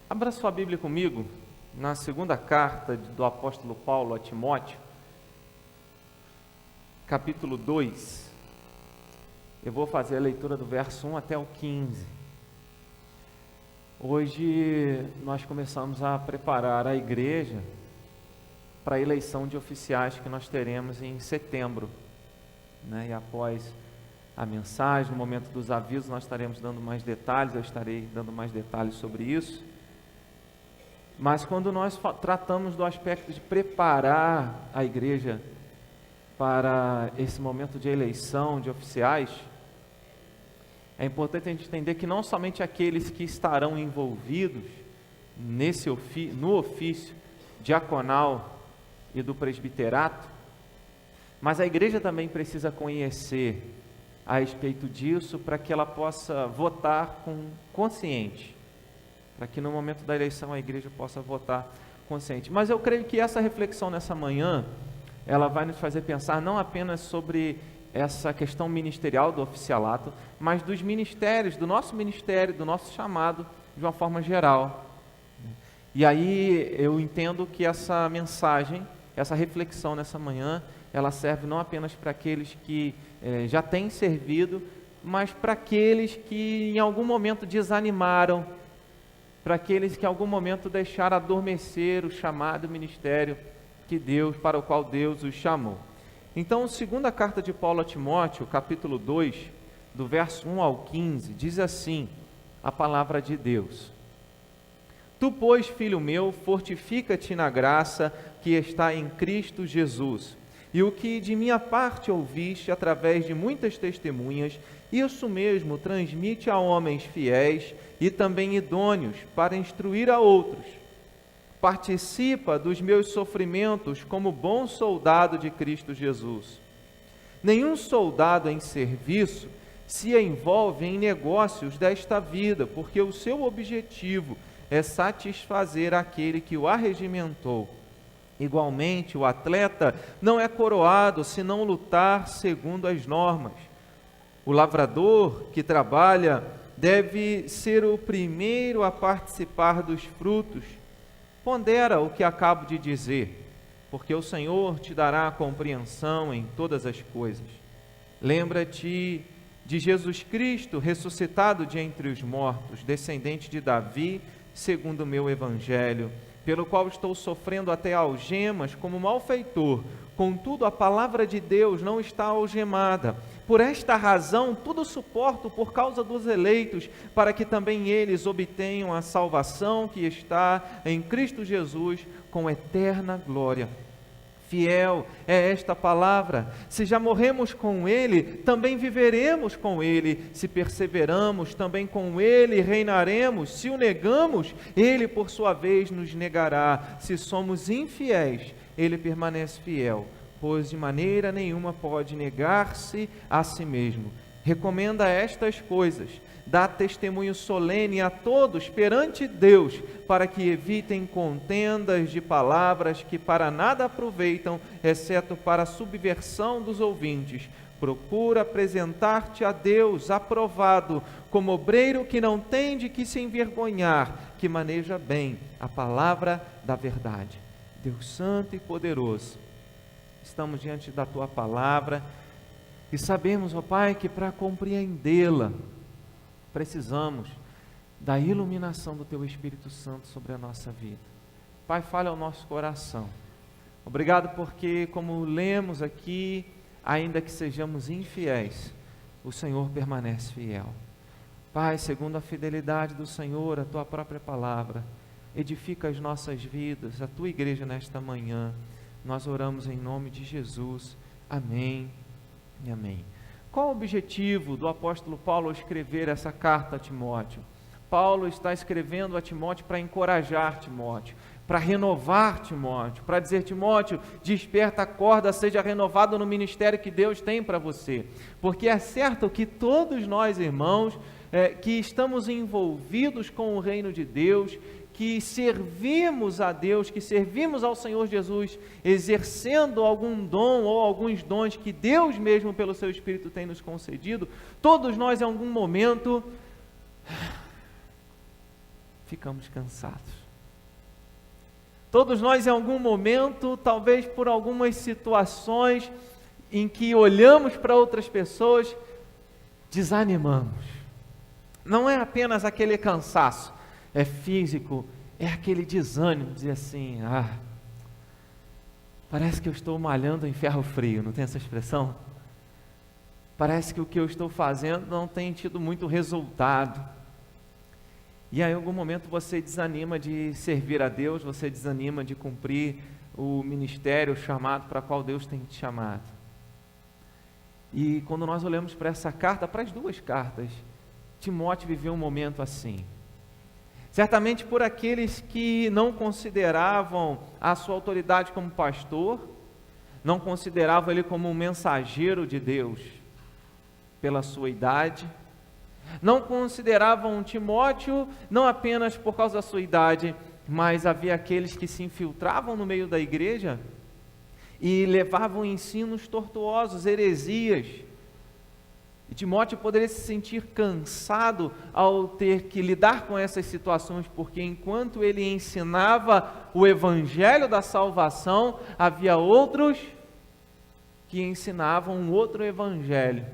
Abra sua Bíblia comigo, na segunda carta do apóstolo Paulo a Timóteo, capítulo 2. Eu vou fazer a leitura do verso 1 até o 15. Hoje nós começamos a preparar a igreja para a eleição de oficiais que nós teremos em setembro, né? E após a mensagem, no momento dos avisos, nós estaremos dando mais detalhes, eu estarei dando mais detalhes sobre isso. Mas quando nós tratamos do aspecto de preparar a igreja para esse momento de eleição de oficiais, é importante a gente entender que não somente aqueles que estarão envolvidos no ofício diaconal e do presbiterato, mas a igreja também precisa conhecer a respeito disso para que ela possa votar consciente, para que no momento da eleição a igreja possa votar consciente. Mas eu creio que essa reflexão nessa manhã, ela vai nos fazer pensar não apenas sobre essa questão ministerial do oficialato, mas dos ministérios, do nosso ministério, do nosso chamado, de uma forma geral. E aí eu entendo que essa mensagem, essa reflexão nessa manhã, ela serve não apenas para aqueles que já têm servido, mas para aqueles que em algum momento desanimaram, para aqueles que em algum momento deixaram adormecer o chamado ministério para o qual Deus os chamou. Então, segunda carta de Paulo a Timóteo, capítulo 2, do verso 1 ao 15, diz assim a palavra de Deus: Tu, pois, filho meu, fortifica-te na graça que está em Cristo Jesus, e o que de minha parte ouviste através de muitas testemunhas, isso mesmo transmite a homens fiéis e também idôneos para instruir a outros. Participa dos meus sofrimentos como bom soldado de Cristo Jesus. Nenhum soldado em serviço se envolve em negócios desta vida, porque o seu objetivo é satisfazer aquele que o arregimentou. Igualmente, o atleta não é coroado se não lutar segundo as normas. O lavrador que trabalha deve ser o primeiro a participar dos frutos. Pondera o que acabo de dizer, porque o Senhor te dará compreensão em todas as coisas. Lembra-te de Jesus Cristo, ressuscitado de entre os mortos, descendente de Davi, segundo o meu evangelho, pelo qual estou sofrendo até algemas como malfeitor. Contudo, a palavra de Deus não está algemada. Por esta razão, tudo suporto por causa dos eleitos, para que também eles obtenham a salvação que está em Cristo Jesus com eterna glória. Fiel é esta palavra. Se já morremos com Ele, também viveremos com Ele. Se perseveramos, também com Ele reinaremos. Se o negamos, Ele por sua vez nos negará. Se somos infiéis, Ele permanece fiel, pois de maneira nenhuma pode negar-se a si mesmo. Recomenda estas coisas, dá testemunho solene a todos perante Deus, para que evitem contendas de palavras que para nada aproveitam, exceto para a subversão dos ouvintes. Procura apresentar-te a Deus aprovado, como obreiro que não tem de que se envergonhar, que maneja bem a palavra da verdade. Deus Santo e poderoso, estamos diante da Tua palavra e sabemos, ó Pai, que para compreendê-la, precisamos da iluminação do Teu Espírito Santo sobre a nossa vida. Pai, fale ao nosso coração. Obrigado porque, como lemos aqui, ainda que sejamos infiéis, o Senhor permanece fiel. Pai, segundo a fidelidade do Senhor, a Tua própria palavra, edifica as nossas vidas, a Tua igreja nesta manhã. Nós oramos em nome de Jesus. Amém e amém. Qual o objetivo do apóstolo Paulo ao escrever essa carta a Timóteo? Paulo está escrevendo a Timóteo para encorajar Timóteo, para renovar Timóteo, para dizer: Timóteo, desperta, acorda, seja renovado no ministério que Deus tem para você. Porque é certo que todos nós, irmãos, que estamos envolvidos com o reino de Deus, que servimos a Deus, que servimos ao Senhor Jesus, exercendo algum dom ou alguns dons que Deus mesmo pelo seu Espírito tem nos concedido, todos nós em algum momento ficamos cansados. Todos nós, em algum momento, talvez por algumas situações em que olhamos para outras pessoas, desanimamos. Não é apenas aquele cansaço, é físico, é aquele desânimo, dizer assim, parece que eu estou malhando em ferro frio, não tem essa expressão? Parece que o que eu estou fazendo não tem tido muito resultado. E aí, em algum momento, você desanima de servir a Deus, você desanima de cumprir o ministério, o chamado para qual Deus tem te chamado. E quando nós olhamos para essa carta, para as duas cartas, Timóteo viveu um momento assim. Certamente por aqueles que não consideravam a sua autoridade como pastor, não consideravam ele como um mensageiro de Deus pela sua idade, não consideravam Timóteo não apenas por causa da sua idade, mas havia aqueles que se infiltravam no meio da igreja e levavam ensinos tortuosos, heresias. E Timóteo poderia se sentir cansado ao ter que lidar com essas situações, porque enquanto ele ensinava o evangelho da salvação, havia outros que ensinavam um outro evangelho,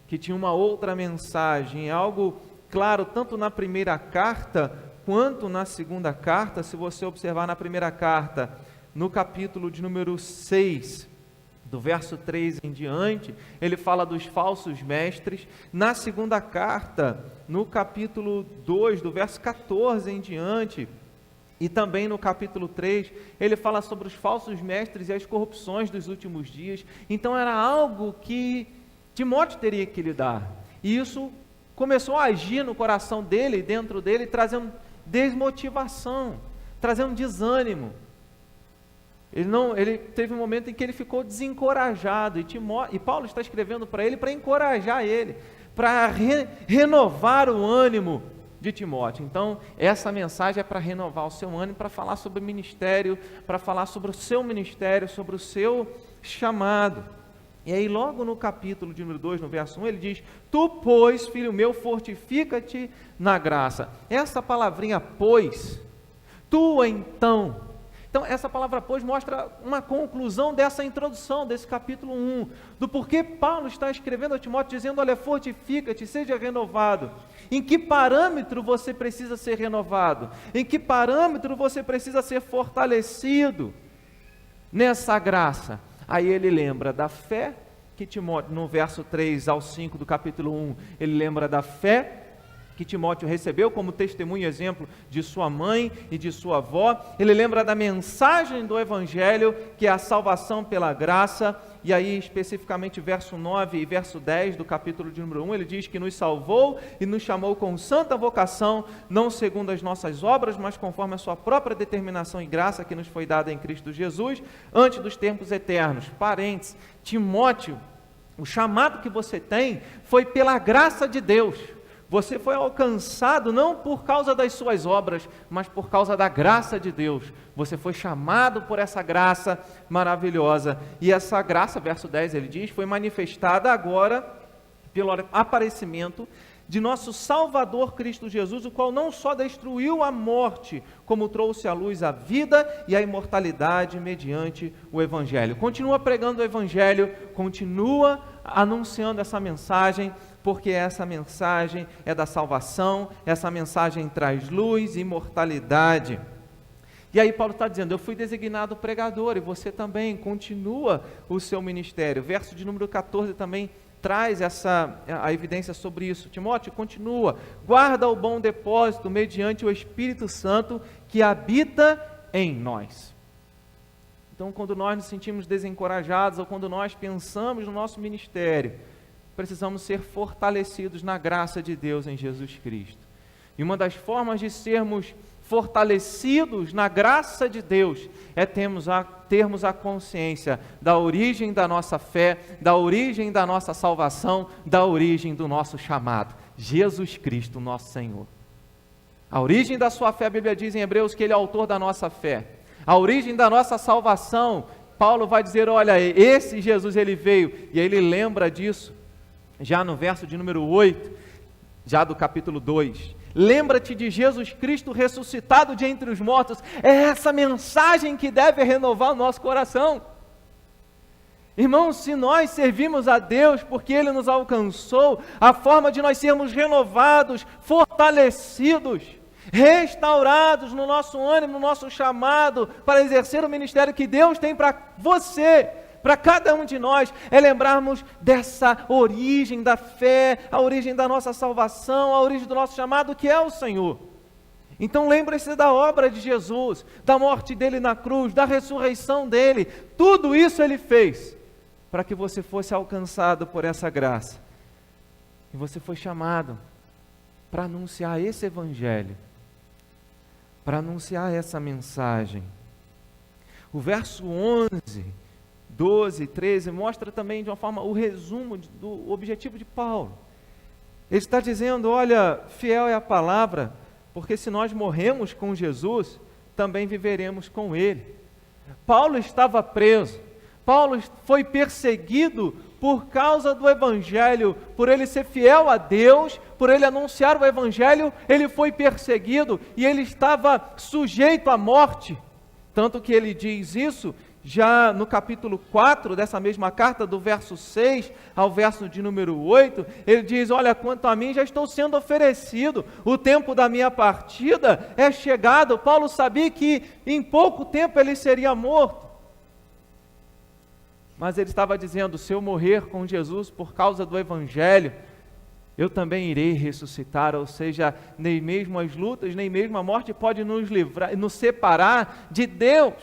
que tinha uma outra mensagem, algo claro, tanto na primeira carta, quanto na segunda carta. Se você observar na primeira carta, no capítulo de número 6, do verso 3 em diante, ele fala dos falsos mestres. Na segunda carta, no capítulo 2, do verso 14 em diante, e também no capítulo 3, ele fala sobre os falsos mestres e as corrupções dos últimos dias. Então era algo que Timóteo teria que lidar, e isso começou a agir no coração dele, dentro dele, trazendo desmotivação, trazendo desânimo. Ele teve um momento em que ele ficou desencorajado, e Paulo está escrevendo para ele para encorajar ele, para renovar o ânimo de Timóteo. Então, essa mensagem é para renovar o seu ânimo, para falar sobre ministério, para falar sobre o seu ministério, sobre o seu chamado. E aí, logo no capítulo de número 2, no verso 1, ele diz: Tu, pois, filho meu, fortifica-te na graça. Essa palavrinha, pois, tu então. Então, essa palavra, pois, mostra uma conclusão dessa introdução, desse capítulo 1, do porquê Paulo está escrevendo a Timóteo, dizendo: olha, fortifica-te, seja renovado. Em que parâmetro você precisa ser renovado? Em que parâmetro você precisa ser fortalecido nessa graça? Aí ele lembra da fé que Timóteo, no verso 3 ao 5 do capítulo 1, ele lembra da fé que Timóteo recebeu como testemunho e exemplo de sua mãe e de sua avó. Ele lembra da mensagem do Evangelho, que é a salvação pela graça. E aí, especificamente, verso 9 e verso 10 do capítulo de número 1, ele diz que nos salvou e nos chamou com santa vocação, não segundo as nossas obras, mas conforme a sua própria determinação e graça que nos foi dada em Cristo Jesus, antes dos tempos eternos. Parênteses, Timóteo, o chamado que você tem foi pela graça de Deus. Você foi alcançado não por causa das suas obras, mas por causa da graça de Deus. Você foi chamado por essa graça maravilhosa. E essa graça, verso 10 ele diz, foi manifestada agora pelo aparecimento de nosso Salvador Cristo Jesus, o qual não só destruiu a morte, como trouxe à luz a vida e a imortalidade mediante o Evangelho. Continua pregando o Evangelho, continua anunciando essa mensagem, porque essa mensagem é da salvação, essa mensagem traz luz e imortalidade. E aí Paulo está dizendo: eu fui designado pregador, e você também, continua o seu ministério. Verso de número 14 também traz a evidência sobre isso. Timóteo, continua, guarda o bom depósito mediante o Espírito Santo que habita em nós. Então, quando nós nos sentimos desencorajados, ou quando nós pensamos no nosso ministério, precisamos ser fortalecidos na graça de Deus em Jesus Cristo. E uma das formas de sermos fortalecidos na graça de Deus é termos a consciência da origem da nossa fé, da origem da nossa salvação, da origem do nosso chamado, Jesus Cristo, nosso Senhor. A origem da sua fé, a Bíblia diz em Hebreus que Ele é autor da nossa fé. A origem da nossa salvação, Paulo vai dizer: olha, esse Jesus, Ele veio, e Ele lembra disso, já no verso de número 8, já do capítulo 2, Lembra-te de Jesus Cristo ressuscitado de entre os mortos. É essa mensagem que deve renovar o nosso coração. Irmãos, se nós servimos a Deus porque Ele nos alcançou, a forma de nós sermos renovados, fortalecidos, restaurados no nosso ânimo, no nosso chamado, para exercer o ministério que Deus tem para você, para cada um de nós, é lembrarmos dessa origem da fé, a origem da nossa salvação, a origem do nosso chamado, que é o Senhor. Então lembre-se da obra de Jesus, da morte dele na cruz, da ressurreição dele. Tudo isso ele fez para que você fosse alcançado por essa graça. E você foi chamado para anunciar esse evangelho, para anunciar essa mensagem. O verso 11, 12, 13 mostra também de uma forma o resumo do objetivo de Paulo. Ele está dizendo, olha, fiel é a palavra, porque se nós morremos com Jesus, também viveremos com Ele. Paulo estava preso, Paulo foi perseguido por causa do Evangelho, por ele ser fiel a Deus, por ele anunciar o Evangelho, ele foi perseguido e ele estava sujeito à morte. Tanto que ele diz isso já no capítulo 4 dessa mesma carta, do verso 6 ao verso de número 8, ele diz, olha, quanto a mim já estou sendo oferecido, o tempo da minha partida é chegado. Paulo sabia que em pouco tempo ele seria morto. Mas ele estava dizendo, se eu morrer com Jesus por causa do Evangelho, eu também irei ressuscitar, ou seja, nem mesmo as lutas, nem mesmo a morte pode nos livrar, nos separar de Deus,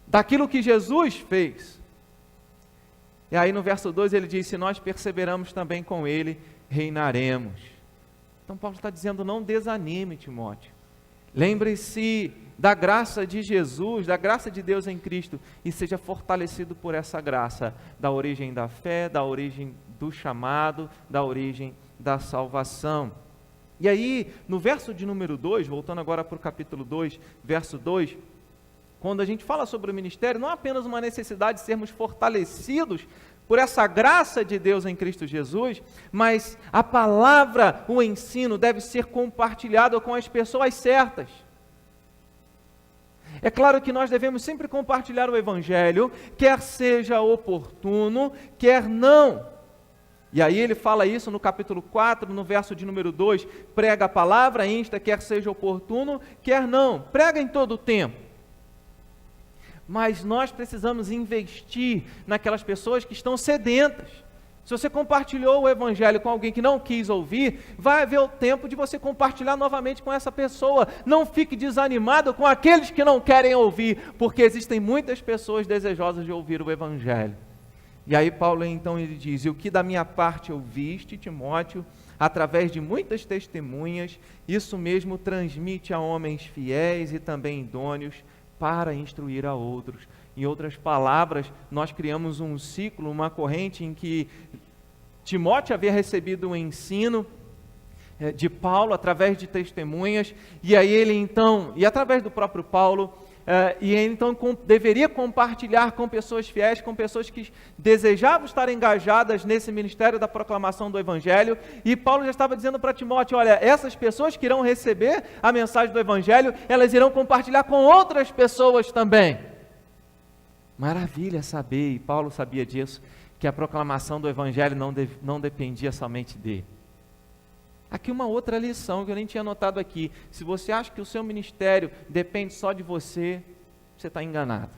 daquilo que Jesus fez. E aí no verso 2 ele diz, se nós perseveramos também com Ele, reinaremos. Então Paulo está dizendo, não desanime, Timóteo. Lembre-se da graça de Jesus, da graça de Deus em Cristo, e seja fortalecido por essa graça, da origem da fé, da origem do chamado, da origem da salvação. E aí, no verso de número 2, voltando agora para o capítulo 2, verso 2, quando a gente fala sobre o ministério, não é apenas uma necessidade de sermos fortalecidos por essa graça de Deus em Cristo Jesus, mas a palavra, o ensino deve ser compartilhado com as pessoas certas. É claro que nós devemos sempre compartilhar o Evangelho, quer seja oportuno, quer não. E aí ele fala isso no capítulo 4, no verso de número 2, prega a palavra, insta, quer seja oportuno, quer não. Prega em todo o tempo. Mas nós precisamos investir naquelas pessoas que estão sedentas. Se você compartilhou o Evangelho com alguém que não quis ouvir, vai haver o tempo de você compartilhar novamente com essa pessoa. Não fique desanimado com aqueles que não querem ouvir, porque existem muitas pessoas desejosas de ouvir o Evangelho. E aí Paulo então ele diz, e o que da minha parte ouviste, Timóteo, através de muitas testemunhas, isso mesmo transmite a homens fiéis e também idôneos, para instruir a outros. Em outras palavras, nós criamos um ciclo, uma corrente em que Timóteo havia recebido o ensino de Paulo através de testemunhas, e aí ele então, e através do próprio Paulo, e ele então deveria compartilhar com pessoas fiéis, com pessoas que desejavam estar engajadas nesse ministério da proclamação do Evangelho, e Paulo já estava dizendo para Timóteo, olha, essas pessoas que irão receber a mensagem do Evangelho, elas irão compartilhar com outras pessoas também. Maravilha saber, e Paulo sabia disso, que a proclamação do Evangelho não dependia somente dele. Aqui uma outra lição que eu nem tinha notado aqui. Se você acha que o seu ministério depende só de você, você está enganado.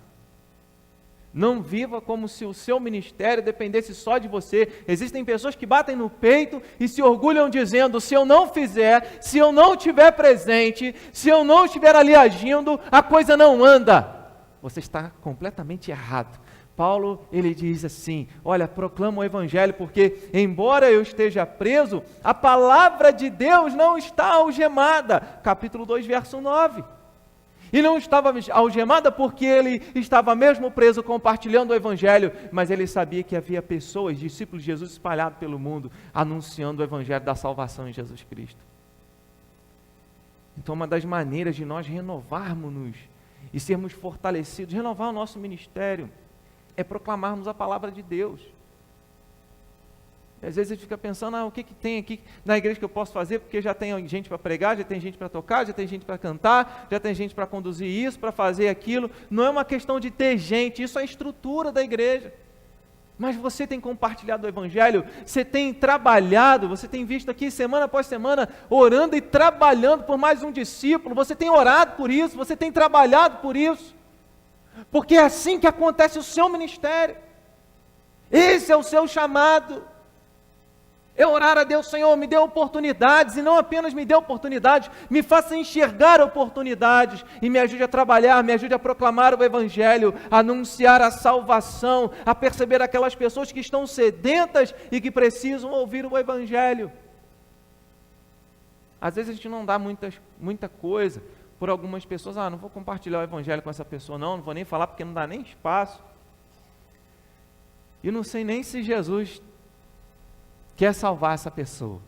Não viva como se o seu ministério dependesse só de você. Existem pessoas que batem no peito e se orgulham dizendo, se eu não fizer, se eu não estiver presente, se eu não estiver ali agindo, a coisa não anda. Você está completamente errado. Paulo, ele diz assim, olha, proclama o Evangelho, porque embora eu esteja preso, a palavra de Deus não está algemada. Capítulo 2, verso 9. E não estava algemada porque ele estava mesmo preso compartilhando o Evangelho, mas ele sabia que havia pessoas, discípulos de Jesus espalhados pelo mundo, anunciando o Evangelho da salvação em Jesus Cristo. Então uma das maneiras de nós renovarmos-nos e sermos fortalecidos, renovar o nosso ministério, é proclamarmos a palavra de Deus. Às vezes a gente fica pensando, o que tem aqui na igreja que eu posso fazer, porque já tem gente para pregar, já tem gente para tocar, já tem gente para cantar, já tem gente para conduzir isso, para fazer aquilo. Não é uma questão de ter gente, isso é a estrutura da igreja. Mas você tem compartilhado o Evangelho, você tem trabalhado, você tem visto aqui semana após semana, orando e trabalhando por mais um discípulo, você tem orado por isso, você tem trabalhado por isso, porque é assim que acontece o seu ministério. Esse é o seu chamado. É orar a Deus: Senhor, me dê oportunidades, e não apenas me dê oportunidades, me faça enxergar oportunidades, e me ajude a trabalhar, me ajude a proclamar o Evangelho, a anunciar a salvação, a perceber aquelas pessoas que estão sedentas e que precisam ouvir o Evangelho. Às vezes a gente não dá muita coisa por algumas pessoas, não vou compartilhar o Evangelho com essa pessoa não vou nem falar porque não dá nem espaço. E não sei nem se Jesus quer salvar essa pessoa.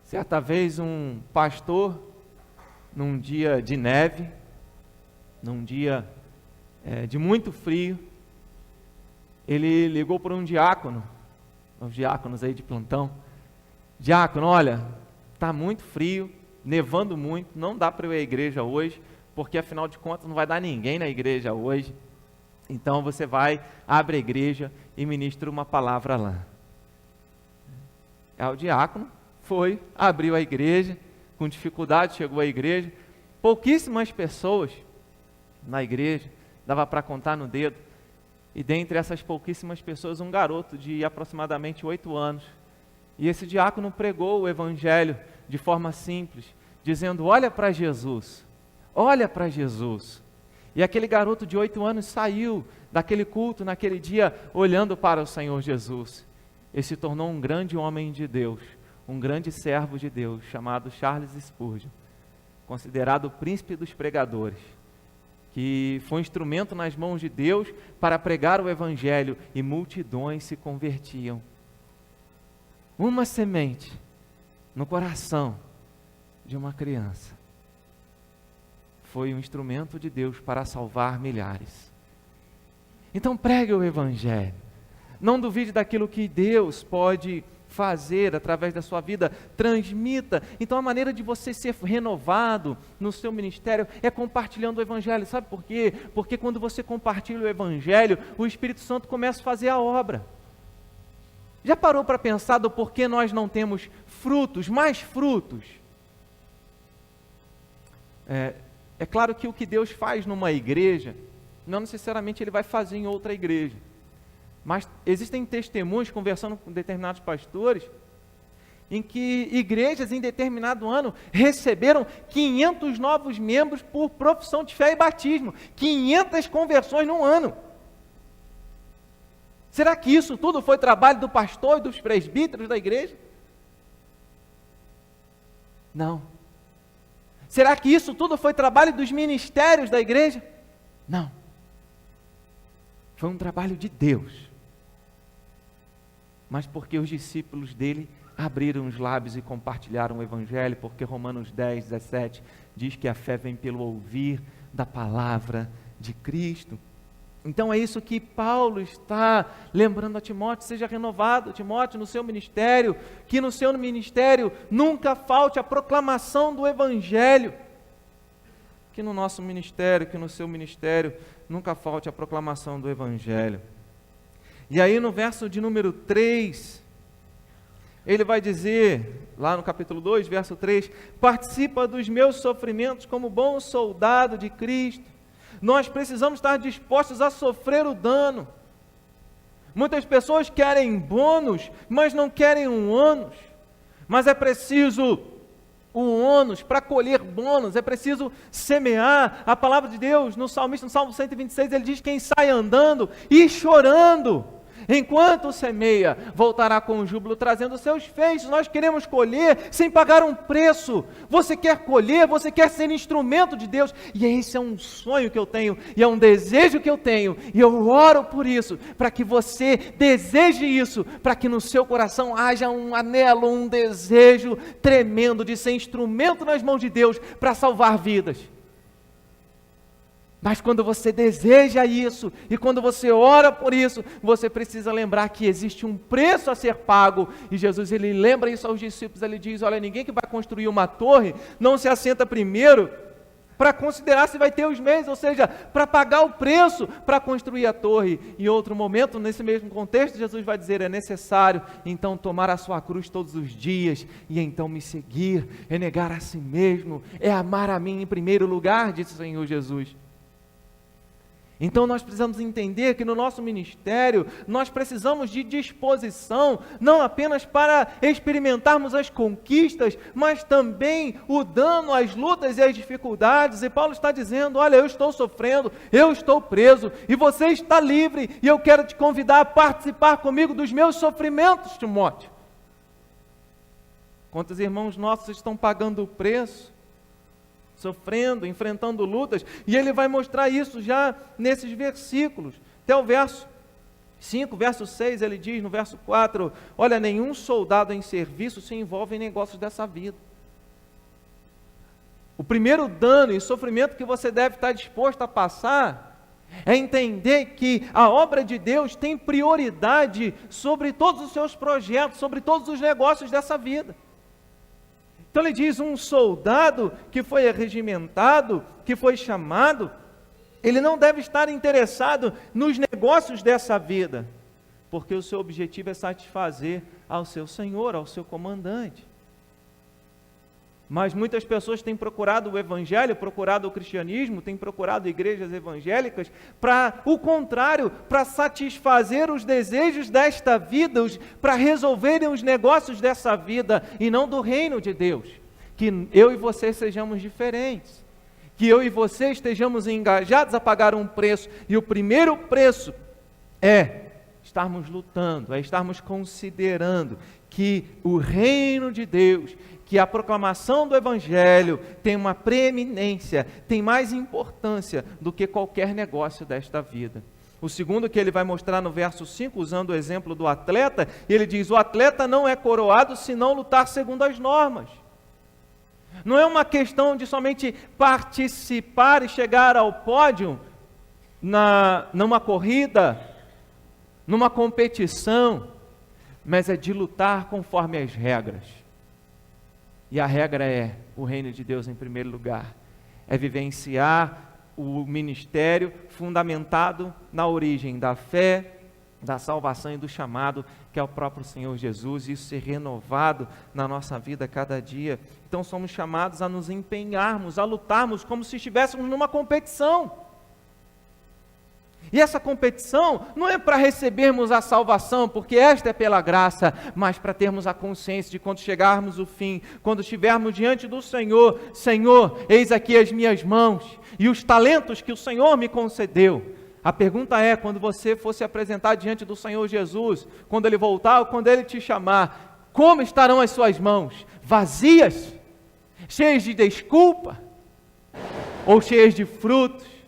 Certa vez um pastor, num dia de neve, num dia de muito frio, ele ligou para um diácono, os diáconos aí de plantão: diácono, olha, está muito frio, nevando muito, não dá para eu ir à igreja hoje, porque afinal de contas não vai dar ninguém na igreja hoje, então você vai, abre a igreja e ministra uma palavra lá. O diácono foi, abriu a igreja, com dificuldade chegou à igreja, pouquíssimas pessoas na igreja, dava para contar no dedo, e dentre essas pouquíssimas pessoas, um garoto de aproximadamente 8 anos, e esse diácono pregou o Evangelho de forma simples, dizendo: olha para Jesus, olha para Jesus. E aquele garoto de 8 anos saiu daquele culto, naquele dia, olhando para o Senhor Jesus. Ele se tornou um grande homem de Deus, um grande servo de Deus, chamado Charles Spurgeon, considerado o príncipe dos pregadores, que foi um instrumento nas mãos de Deus para pregar o Evangelho, e multidões se convertiam. Uma semente no coração de uma criança foi um instrumento de Deus para salvar milhares. Então pregue o Evangelho. Não duvide daquilo que Deus pode fazer através da sua vida, transmita. Então a maneira de você ser renovado no seu ministério é compartilhando o Evangelho. Sabe por quê? Porque quando você compartilha o Evangelho, o Espírito Santo começa a fazer a obra. Já parou para pensar do porquê nós não temos frutos, mais frutos? É claro que o que Deus faz numa igreja, não necessariamente Ele vai fazer em outra igreja. Mas existem testemunhos, conversando com determinados pastores, em que igrejas em determinado ano receberam 500 novos membros por profissão de fé e batismo. 500 conversões num ano. Será que isso tudo foi trabalho do pastor e dos presbíteros da igreja? Não. Será que isso tudo foi trabalho dos ministérios da igreja? Não. Foi um trabalho de Deus. Mas porque os discípulos dele abriram os lábios e compartilharam o Evangelho, porque Romanos 10, 17 diz que a fé vem pelo ouvir da palavra de Cristo. Então é isso que Paulo está lembrando a Timóteo: seja renovado, Timóteo, no seu ministério, que no seu ministério nunca falte a proclamação do Evangelho, que no nosso ministério, que no seu ministério nunca falte a proclamação do Evangelho. E aí no verso de número 3, ele vai dizer, lá no capítulo 2, verso 3, participa dos meus sofrimentos como bom soldado de Cristo. Nós precisamos estar dispostos a sofrer o dano. Muitas pessoas querem bônus, mas não querem um ônus. Mas é preciso um ônus para colher bônus, é preciso semear. A palavra de Deus, no salmista, no Salmo 126, ele diz: quem sai andando e chorando, enquanto semeia, voltará com júbilo, trazendo seus feixes. Nós queremos colher sem pagar um preço. Você quer colher, você quer ser instrumento de Deus, e esse é um sonho que eu tenho, e é um desejo que eu tenho, e eu oro por isso, para que você deseje isso, para que no seu coração haja um anelo, um desejo tremendo de ser instrumento nas mãos de Deus, para salvar vidas. Mas quando você deseja isso, e quando você ora por isso, você precisa lembrar que existe um preço a ser pago. E Jesus, ele lembra isso aos discípulos, ele diz, olha, ninguém que vai construir uma torre, não se assenta primeiro para considerar se vai ter os meios, ou seja, para pagar o preço para construir a torre. Em outro momento, nesse mesmo contexto, Jesus vai dizer, é necessário então tomar a sua cruz todos os dias, e então me seguir, é negar a si mesmo, é amar a mim em primeiro lugar, disse o Senhor Jesus. Então nós precisamos entender que no nosso ministério, nós precisamos de disposição, não apenas para experimentarmos as conquistas, mas também o dano, as lutas e as dificuldades. E Paulo está dizendo, olha, eu estou sofrendo, eu estou preso, e você está livre, e eu quero te convidar a participar comigo dos meus sofrimentos, Timóteo. Quantos irmãos nossos estão pagando o preço? Sofrendo, enfrentando lutas, e ele vai mostrar isso já nesses versículos, até o verso 5, verso 6, ele diz no verso 4, olha, nenhum soldado em serviço se envolve em negócios dessa vida. O primeiro dano e sofrimento que você deve estar disposto a passar, é entender que a obra de Deus tem prioridade sobre todos os seus projetos, sobre todos os negócios dessa vida. Então ele diz, um soldado que foi regimentado, que foi chamado, ele não deve estar interessado nos negócios dessa vida, porque o seu objetivo é satisfazer ao seu senhor, ao seu comandante. Mas muitas pessoas têm procurado o evangelho, procurado o cristianismo, têm procurado igrejas evangélicas para o contrário, para satisfazer os desejos desta vida, para resolverem os negócios dessa vida e não do reino de Deus. Que eu e você sejamos diferentes, que eu e você estejamos engajados a pagar um preço, e o primeiro preço é estarmos lutando, é estarmos considerando que o reino de Deus, que a proclamação do Evangelho tem uma preeminência, tem mais importância do que qualquer negócio desta vida. O segundo que ele vai mostrar no verso 5, usando o exemplo do atleta, ele diz, o atleta não é coroado se não lutar segundo as normas. Não é uma questão de somente participar e chegar ao pódio numa corrida, numa competição, mas é de lutar conforme as regras. E a regra é o reino de Deus em primeiro lugar. É vivenciar o ministério fundamentado na origem da fé, da salvação e do chamado, que é o próprio Senhor Jesus, e isso ser renovado na nossa vida a cada dia. Então somos chamados a nos empenharmos, a lutarmos como se estivéssemos numa competição. E essa competição não é para recebermos a salvação, porque esta é pela graça, mas para termos a consciência de quando chegarmos ao fim, quando estivermos diante do Senhor, Senhor, eis aqui as minhas mãos e os talentos que o Senhor me concedeu. A pergunta é, quando você for se apresentar diante do Senhor Jesus, quando Ele voltar ou quando Ele te chamar, como estarão as suas mãos? Vazias? Cheias de desculpa? Ou cheias de frutos?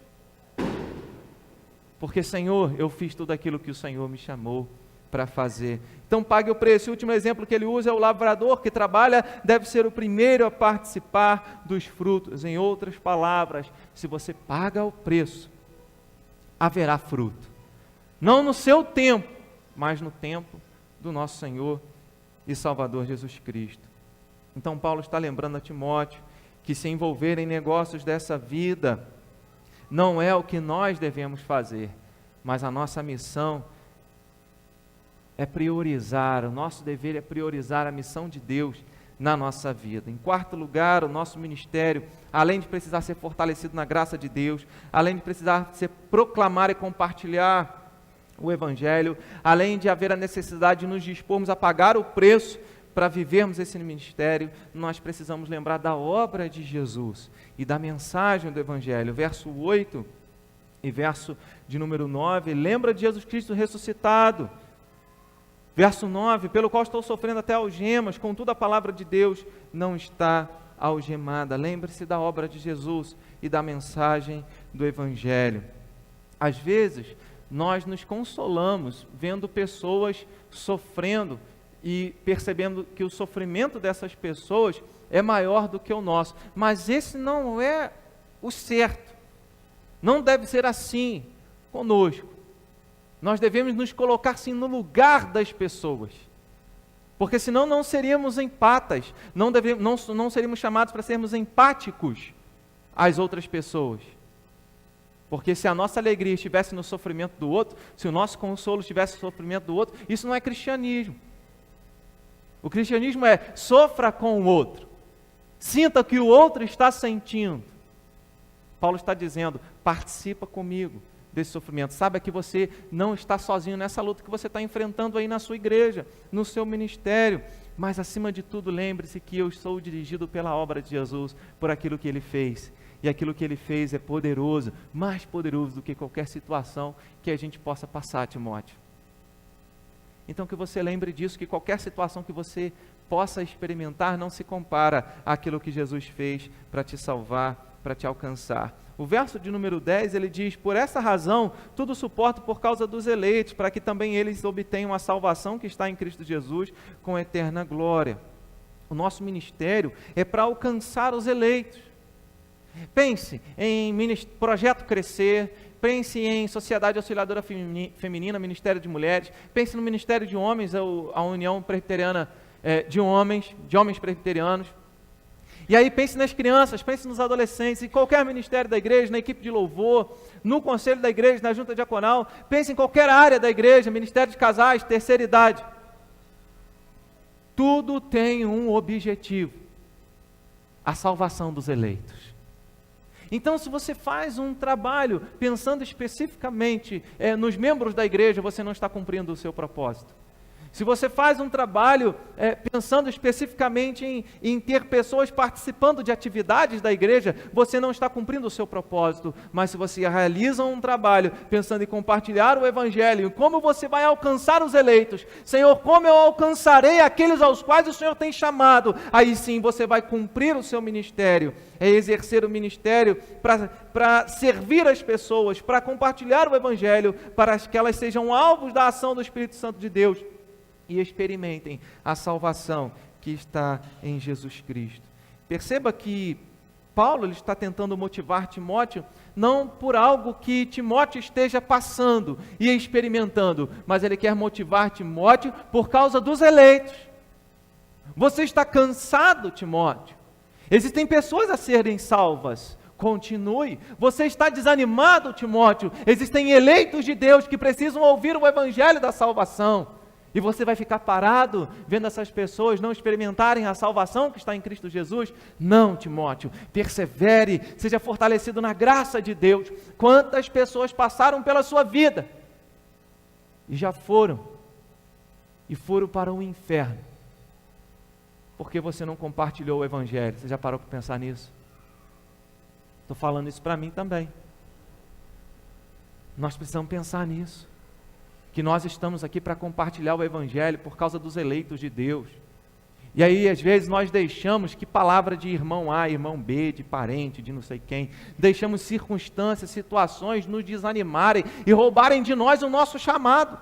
Porque, Senhor, eu fiz tudo aquilo que o Senhor me chamou para fazer. Então pague o preço. O último exemplo que ele usa é o lavrador que trabalha, deve ser o primeiro a participar dos frutos. Em outras palavras, se você paga o preço, haverá fruto. Não no seu tempo, mas no tempo do nosso Senhor e Salvador Jesus Cristo. Então Paulo está lembrando a Timóteo que se envolver em negócios dessa vida não é o que nós devemos fazer, mas a nossa missão é priorizar, o nosso dever é priorizar a missão de Deus na nossa vida. Em quarto lugar, o nosso ministério, além de precisar ser fortalecido na graça de Deus, além de precisar ser proclamar e compartilhar o Evangelho, além de haver a necessidade de nos dispormos a pagar o preço para vivermos esse ministério, nós precisamos lembrar da obra de Jesus e da mensagem do Evangelho. Verso 8 e verso de número 9, lembra de Jesus Cristo ressuscitado. Verso 9, pelo qual estou sofrendo até algemas, contudo a palavra de Deus não está algemada. Lembre-se da obra de Jesus e da mensagem do Evangelho. Às vezes, nós nos consolamos vendo pessoas sofrendo e percebendo que o sofrimento dessas pessoas é maior do que o nosso. Mas esse não é o certo. Não deve ser assim conosco. Nós devemos nos colocar sim no lugar das pessoas. Porque senão não seríamos empatas, não seríamos chamados para sermos empáticos às outras pessoas. Porque se a nossa alegria estivesse no sofrimento do outro, se o nosso consolo estivesse no sofrimento do outro, isso não é cristianismo. O cristianismo é: sofra com o outro, sinta o que o outro está sentindo. Paulo está dizendo: participa comigo desse sofrimento, saiba que você não está sozinho nessa luta que você está enfrentando aí na sua igreja, no seu ministério, mas acima de tudo lembre-se que eu sou dirigido pela obra de Jesus, por aquilo que Ele fez, e aquilo que Ele fez é poderoso, mais poderoso do que qualquer situação que a gente possa passar, Timóteo. Então que você lembre disso, que qualquer situação que você possa experimentar não se compara àquilo que Jesus fez para te salvar, para te alcançar. O verso de número 10, ele diz: por essa razão, tudo suporto por causa dos eleitos, para que também eles obtenham a salvação que está em Cristo Jesus, com eterna glória. O nosso ministério é para alcançar os eleitos. Pense em Projeto Crescer, pense em Sociedade Auxiliadora Feminina, Ministério de Mulheres, pense no Ministério de Homens, a União Presbiteriana de Homens Presbiterianos. E aí pense nas crianças, pense nos adolescentes, em qualquer ministério da igreja, na equipe de louvor, no conselho da igreja, na junta diaconal, pense em qualquer área da igreja, ministério de casais, terceira idade. Tudo tem um objetivo: a salvação dos eleitos. Então, se você faz um trabalho pensando especificamente nos membros da igreja, você não está cumprindo o seu propósito. Se você faz um trabalho pensando especificamente em ter pessoas participando de atividades da igreja, você não está cumprindo o seu propósito. Mas se você realiza um trabalho pensando em compartilhar o Evangelho, como você vai alcançar os eleitos, Senhor, como eu alcançarei aqueles aos quais o Senhor tem chamado, aí sim você vai cumprir o seu ministério, exercer o ministério para servir as pessoas, para compartilhar o Evangelho, para que elas sejam alvos da ação do Espírito Santo de Deus e experimentem a salvação que está em Jesus Cristo. Perceba que Paulo ele está tentando motivar Timóteo não por algo que Timóteo esteja passando e experimentando, mas ele quer motivar Timóteo por causa dos eleitos. Você está cansado, Timóteo? Existem pessoas a serem salvas. Continue. Você está desanimado, Timóteo? Existem eleitos de Deus que precisam ouvir o Evangelho da salvação. E você vai ficar parado vendo essas pessoas não experimentarem a salvação que está em Cristo Jesus? Não, Timóteo, persevere, seja fortalecido na graça de Deus. Quantas pessoas passaram pela sua vida e já foram para o inferno, porque você não compartilhou o Evangelho? Você já parou para pensar nisso? Estou falando isso para mim também. Nós precisamos pensar nisso. Que nós estamos aqui para compartilhar o Evangelho por causa dos eleitos de Deus. E aí, às vezes, nós deixamos que palavra de irmão A, irmão B, de parente, de não sei quem, deixamos circunstâncias, situações nos desanimarem e roubarem de nós o nosso chamado.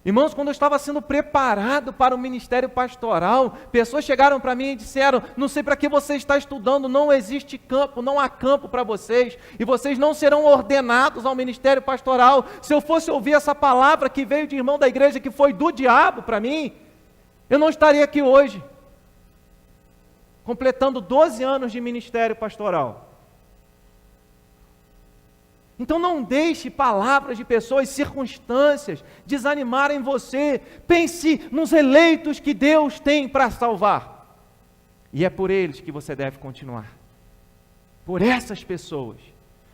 Irmãos, quando eu estava sendo preparado para o ministério pastoral, pessoas chegaram para mim e disseram: não sei para que você está estudando, não existe campo, não há campo para vocês, e vocês não serão ordenados ao ministério pastoral. Se eu fosse ouvir essa palavra que veio de irmão da igreja, que foi do diabo para mim, eu não estaria aqui hoje, completando 12 anos de ministério pastoral. Então não deixe palavras de pessoas, circunstâncias desanimarem você. Pense nos eleitos que Deus tem para salvar. E é por eles que você deve continuar. Por essas pessoas.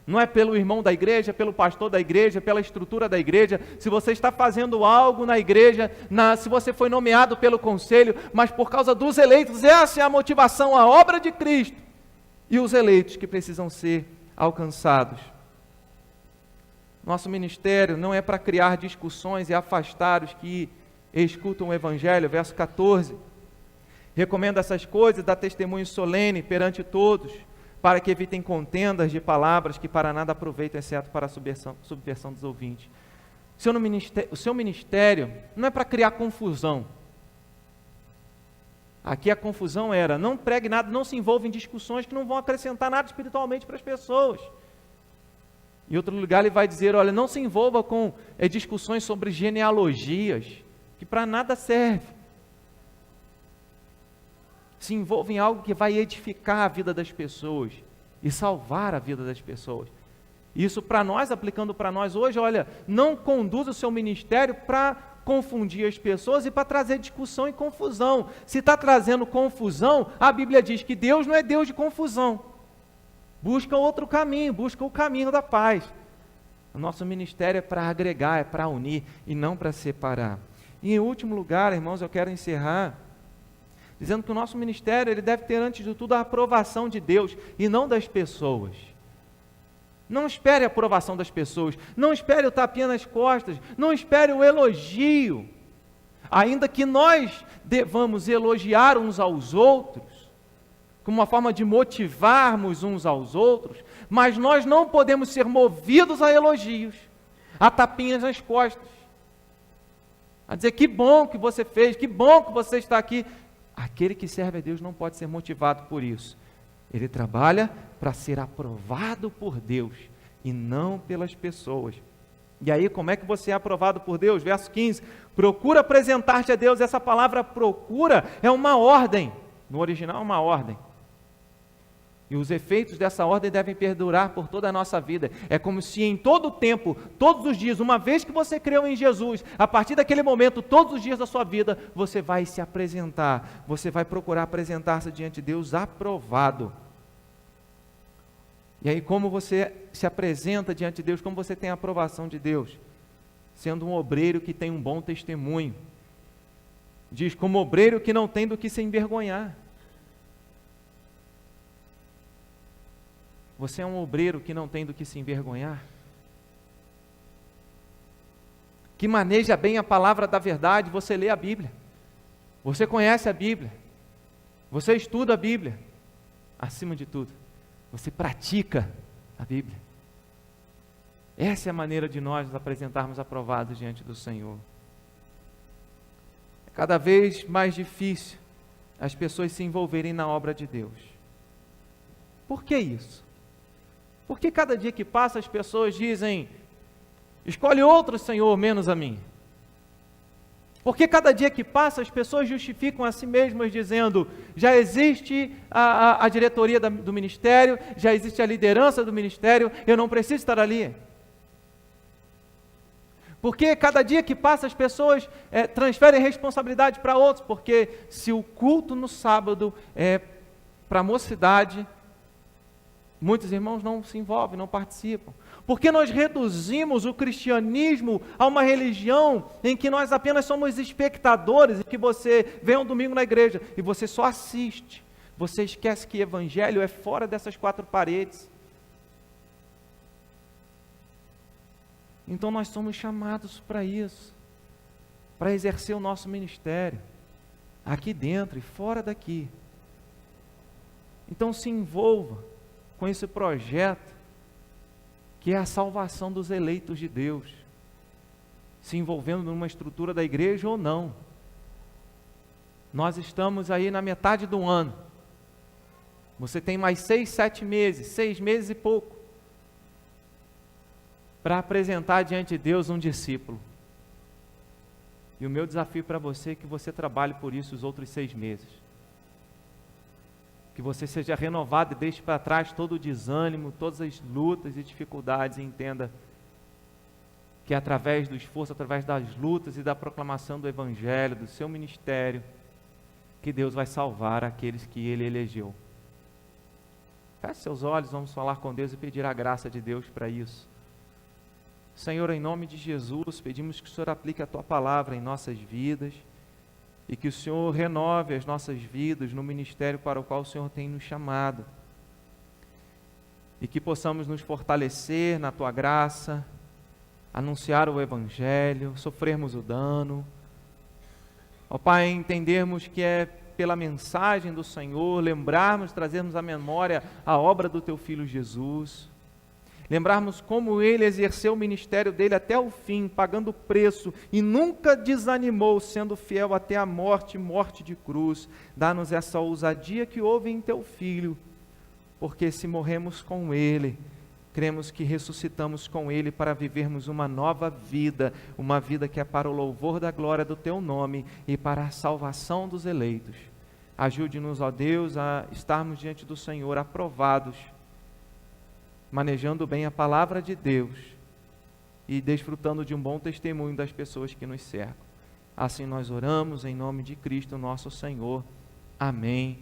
Não é pelo irmão da igreja, pelo pastor da igreja, pela estrutura da igreja. Se você está fazendo algo na igreja, se você foi nomeado pelo conselho, mas por causa dos eleitos, essa é a motivação, a obra de Cristo. E os eleitos que precisam ser alcançados. Nosso ministério não é para criar discussões e afastar os que escutam o Evangelho. Verso 14. Recomenda essas coisas, dá testemunho solene perante todos, para que evitem contendas de palavras que para nada aproveitam, exceto para a subversão dos ouvintes. O seu ministério não é para criar confusão. Aqui a confusão era: não pregue nada, não se envolva em discussões que não vão acrescentar nada espiritualmente para as pessoas. Em outro lugar ele vai dizer, olha, não se envolva com discussões sobre genealogias, que para nada serve. Se envolva em algo que vai edificar a vida das pessoas e salvar a vida das pessoas. Isso para nós, aplicando para nós hoje, olha, não conduza o seu ministério para confundir as pessoas e para trazer discussão e confusão. Se está trazendo confusão, a Bíblia diz que Deus não é Deus de confusão. Busca outro caminho, busca o caminho da paz. O nosso ministério é para agregar, é para unir e não para separar. E em último lugar, irmãos, eu quero encerrar dizendo que o nosso ministério ele deve ter antes de tudo a aprovação de Deus e não das pessoas. Não espere a aprovação das pessoas, não espere o tapinha nas costas, não espere o elogio. Ainda que nós devamos elogiar uns aos outros, como uma forma de motivarmos uns aos outros, mas nós não podemos ser movidos a elogios, a tapinhas nas costas, a dizer que bom que você fez, que bom que você está aqui. Aquele que serve a Deus não pode ser motivado por isso. Ele trabalha para ser aprovado por Deus e não pelas pessoas. E aí, como é que você é aprovado por Deus? Verso 15, procura apresentar-te a Deus. Essa palavra procura é uma ordem, no original é uma ordem. E os efeitos dessa ordem devem perdurar por toda a nossa vida. É como se em todo o tempo, todos os dias, uma vez que você creu em Jesus, a partir daquele momento, todos os dias da sua vida, você vai se apresentar, você vai procurar apresentar-se diante de Deus aprovado. E aí, como você se apresenta diante de Deus, como você tem a aprovação de Deus? Sendo um obreiro que tem um bom testemunho. Diz, como obreiro que não tem do que se envergonhar. Você é um obreiro que não tem do que se envergonhar? Que maneja bem a palavra da verdade, você lê a Bíblia. Você conhece a Bíblia. Você estuda a Bíblia. Acima de tudo, você pratica a Bíblia. Essa é a maneira de nós nos apresentarmos aprovados diante do Senhor. É cada vez mais difícil as pessoas se envolverem na obra de Deus. Por que isso? Porque cada dia que passa as pessoas dizem, escolhe outro Senhor, menos a mim. Porque cada dia que passa as pessoas justificam a si mesmas dizendo, já existe a diretoria do ministério, já existe a liderança do ministério, eu não preciso estar ali. Porque cada dia que passa as pessoas transferem responsabilidade para outros, porque se o culto no sábado é para a mocidade, muitos irmãos não se envolvem, não participam. Porque nós reduzimos o cristianismo a uma religião em que nós apenas somos espectadores, e que você vem um domingo na igreja e você só assiste. Você esquece que evangelho é fora dessas quatro paredes. Então nós somos chamados para isso, para exercer o nosso ministério, aqui dentro e fora daqui. Então se envolva com esse projeto, que é a salvação dos eleitos de Deus, se envolvendo numa estrutura da igreja ou não. Nós estamos aí na metade do ano, você tem mais 6 meses e pouco, para apresentar diante de Deus um discípulo. E o meu desafio para você é que você trabalhe por isso os outros 6 meses. Que você seja renovado e deixe para trás todo o desânimo, todas as lutas e dificuldades, e entenda que através do esforço, através das lutas e da proclamação do Evangelho, do seu ministério, que Deus vai salvar aqueles que Ele elegeu. Feche seus olhos, vamos falar com Deus e pedir a graça de Deus para isso. Senhor, em nome de Jesus, pedimos que o Senhor aplique a Tua palavra em nossas vidas, e que o Senhor renove as nossas vidas no ministério para o qual o Senhor tem nos chamado. E que possamos nos fortalecer na Tua graça, anunciar o Evangelho, sofrermos o dano. Ó Pai, entendermos que é pela mensagem do Senhor, lembrarmos, trazermos à memória a obra do Teu Filho Jesus. Lembrarmos como Ele exerceu o ministério dele até o fim, pagando o preço, e nunca desanimou, sendo fiel até a morte de cruz. Dá-nos essa ousadia que houve em Teu Filho, porque se morremos com Ele, Cremos que ressuscitamos com Ele para vivermos uma nova vida, uma vida que é para o louvor da glória do Teu nome e para a salvação dos eleitos. Ajude-nos, ó Deus, a estarmos diante do Senhor aprovados, manejando bem a palavra de Deus e desfrutando de um bom testemunho das pessoas que nos cercam. Assim nós oramos em nome de Cristo, nosso Senhor. Amém.